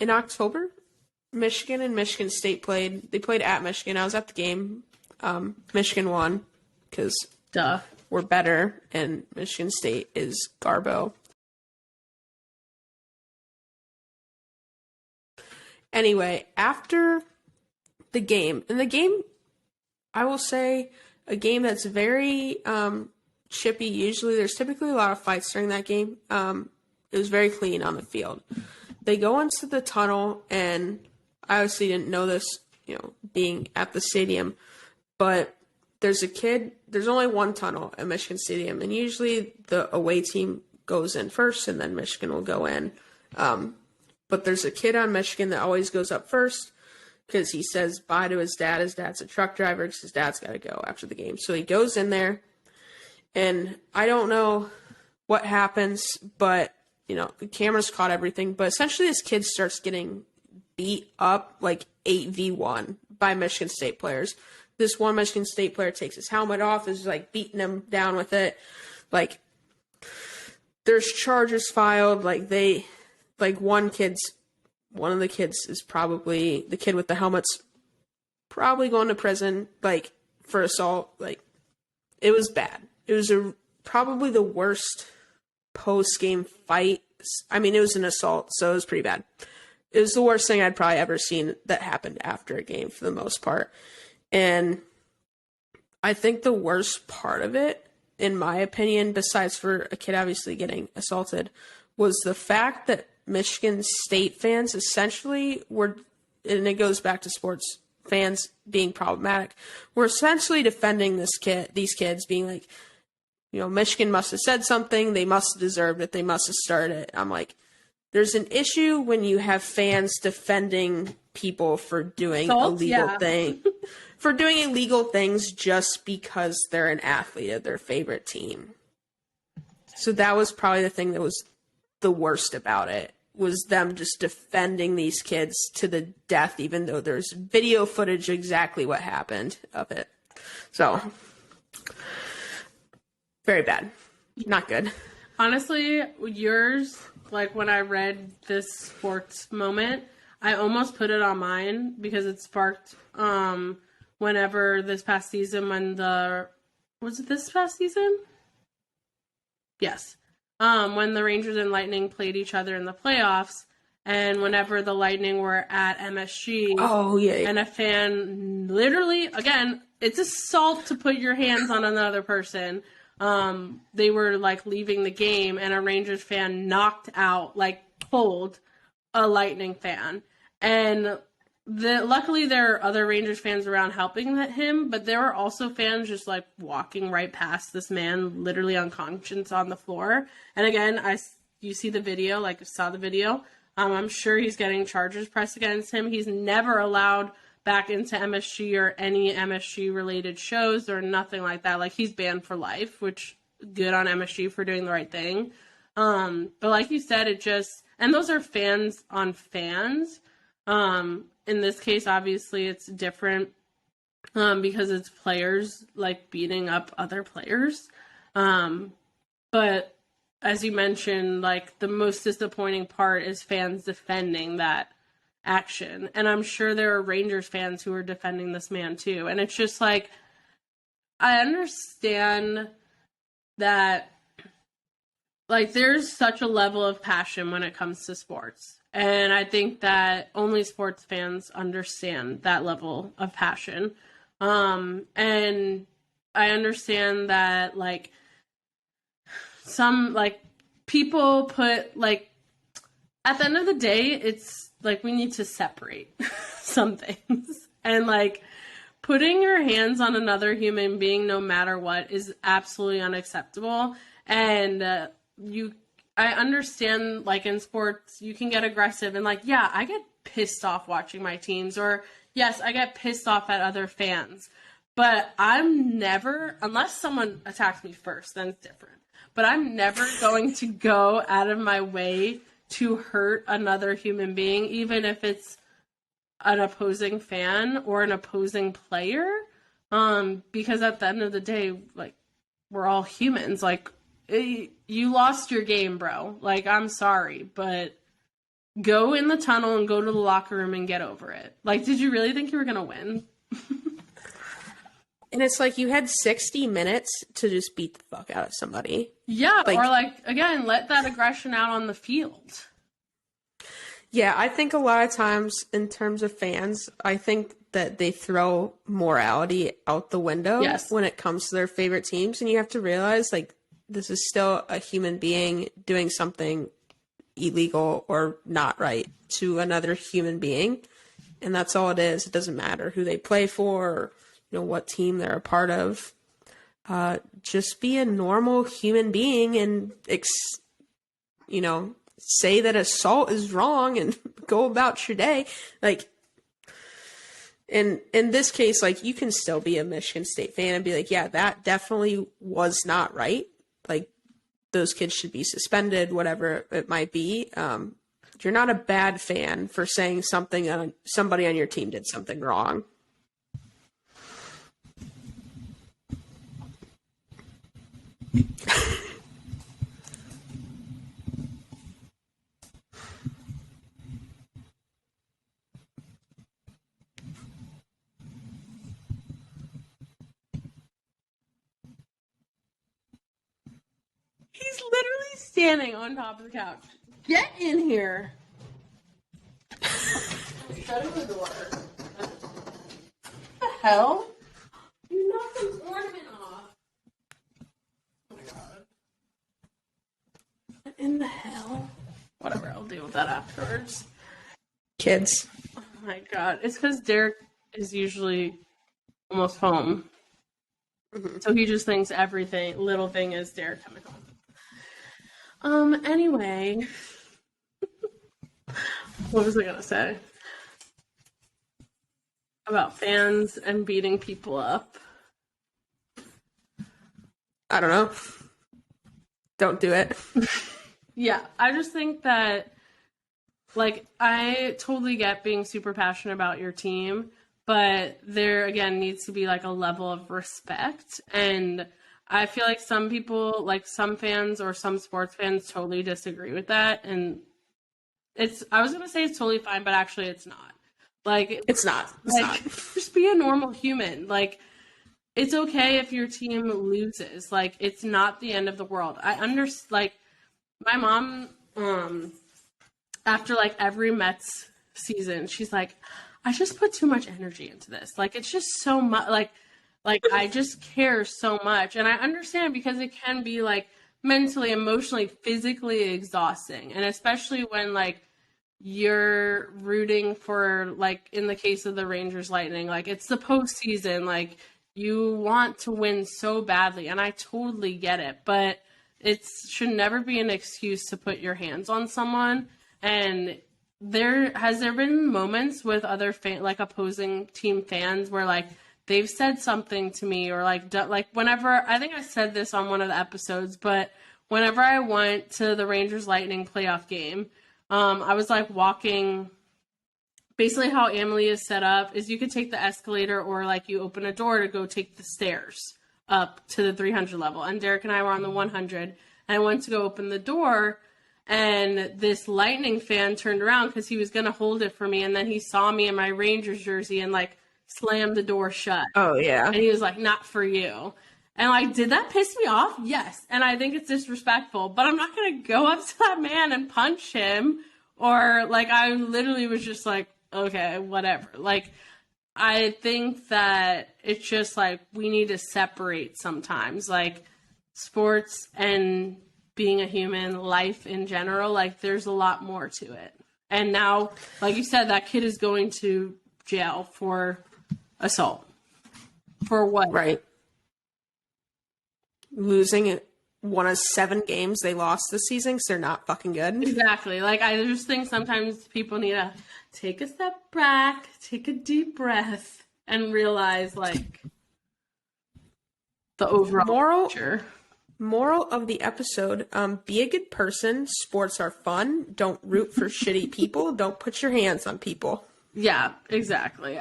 in October, Michigan and Michigan State played. They played at Michigan. I was at the game. Michigan won because we're better, and Michigan State is Garbo. Anyway, after the game, I will say a game that's very chippy. Usually, there's typically a lot of fights during that game. It was very clean on the field. They go into the tunnel, and I obviously didn't know this, being at the stadium, but there's only one tunnel at Michigan Stadium, and usually the away team goes in first, and then Michigan will go in. But there's a kid on Michigan that always goes up first because he says bye to his dad. His dad's a truck driver because his dad's got to go after the game. So he goes in there, and I don't know what happens, but, the cameras caught everything. But essentially this kid starts getting beat up like 8v1 by Michigan State players. This one Michigan State player takes his helmet off, is like beating him down with it. Like, there's charges filed. One of the kids is probably, the kid with the helmet's probably going to prison, like, for assault. Like, it was bad. It was probably the worst post-game fight. I mean, it was an assault, so it was pretty bad. It was the worst thing I'd probably ever seen that happened after a game for the most part. And I think the worst part of it, in my opinion, besides for a kid obviously getting assaulted, was the fact that Michigan State fans essentially were, and it goes back to sports fans being problematic, were essentially defending these kids, being like, Michigan must have said something, they must have deserved it, they must have started it. I'm like, there's an issue when you have fans defending people for doing for doing illegal things just because they're an athlete of their favorite team. So that was probably the thing that was the worst about it, was them just defending these kids to the death, even though there's video footage exactly what happened of it. So, very bad. Not good. Honestly, yours, like when I read this sports moment, I almost put it on mine because it sparked whenever this past season was it this past season? Yes. When the Rangers and Lightning played each other in the playoffs, and whenever the Lightning were at MSG, and a fan literally, again, it's assault to put your hands on another person. They were like leaving the game, and a Rangers fan knocked out, like pulled a Lightning fan. And luckily there are other Rangers fans around helping him, but there were also fans just like walking right past this man, literally unconscious on the floor. And again, you see the video, like I saw the video. I'm sure he's getting charges pressed against him. He's never allowed back into MSG or any MSG related shows or nothing like that. Like, he's banned for life, which good on MSG for doing the right thing. But like you said, and those are fans on fans. In this case, obviously it's different, because it's players like beating up other players. But as you mentioned, like, the most disappointing part is fans defending that action. And I'm sure there are Rangers fans who are defending this man too. And it's just like, I understand that, like, there's such a level of passion when it comes to sports. And I think that only sports fans understand that level of passion. And I understand that, like, some, like, people put, like, at the end of the day, it's like, we need to separate some things. And, like, putting your hands on another human being, no matter what, is absolutely unacceptable. And I understand, like, in sports, you can get aggressive. And, like, yeah, I get pissed off watching my teams. Or, yes, I get pissed off at other fans. But I'm never, unless someone attacks me first, then it's different. But I'm never going to go out of my way to hurt another human being, even if it's an opposing fan or an opposing player. Because at the end of the day, like, we're all humans. Like, you lost your game, bro. Like, I'm sorry, but Go in the tunnel and go to the locker room and get over it. Like, did you really think you were going to win? And it's like you had 60 minutes to just beat the fuck out of somebody. Yeah, or again, let that aggression out on the field. Yeah, I think a lot of times in terms of fans, I think that they throw morality out the window when it comes to their favorite teams. And you have to realize, like, this is still a human being doing something illegal or not right to another human being. And that's all it is. It doesn't matter who they play for or, what team they're a part of. Just be a normal human being and, say that assault is wrong and go about your day. Like, in this case, like, you can still be a Michigan State fan and be like, yeah, that definitely was not right. Like, those kids should be suspended, whatever it might be. You're not a bad fan for saying somebody on your team did something wrong. He's literally standing on top of the couch. Get in here. Shut the door. What the hell? You knocked an ornament off. Oh my god. What in the hell? Whatever, I'll deal with that afterwards. Kids. Oh my god. It's because Derek is usually almost home. Mm-hmm. So he just thinks little thing is Derek coming home. Anyway. What was I gonna say? About fans and beating people up. I don't know. Don't do it. Yeah, I just think that, like, I totally get being super passionate about your team, but there, again, needs to be, like, a level of respect. And I feel like some people, like some fans or some sports fans, totally disagree with that. And I was going to say it's totally fine, but actually it's not. Like, it's not. It's not. Just be a normal human. Like, it's okay if your team loses. Like, it's not the end of the world. Like, my mom, after, like, every Mets season, she's like, I just put too much energy into this. Like, it's just so much, like, I just care so much. And I understand because it can be, like, mentally, emotionally, physically exhausting. And especially when, like, you're rooting for, like, in the case of the Rangers Lightning, like, it's the postseason. Like, you want to win so badly. And I totally get it. But it should never be an excuse to put your hands on someone. And has there been moments with other opposing team fans where, like, they've said something to me or, like whenever, I think I said this on one of the episodes, but whenever I went to the Rangers Lightning playoff game, I was, like, walking, basically how Amalie is set up is you could take the escalator or, like, you open a door to go take the stairs up to the 300 level. And Derek and I were on the 100, and I went to go open the door, and this Lightning fan turned around because he was going to hold it for me, and then he saw me in my Rangers jersey and, like, slammed the door shut. Oh, yeah. And he was like, not for you. And, like, did that piss me off? Yes. And I think it's disrespectful. But I'm not going to go up to that man and punch him. Or, like, I literally was just like, okay, whatever. Like, I think that it's just, like, we need to separate sometimes. Like, sports and being a human, life in general, like, there's a lot more to it. And now, like you said, that kid is going to jail for assault. For what? Right. Losing one of 7 games they lost this season because they're not fucking good. Exactly. Like, I just think sometimes people need to take a step back, take a deep breath, and realize, like, the overall picture. Moral of the episode, be a good person. Sports are fun. Don't root for shitty people. Don't put your hands on people. Yeah, exactly.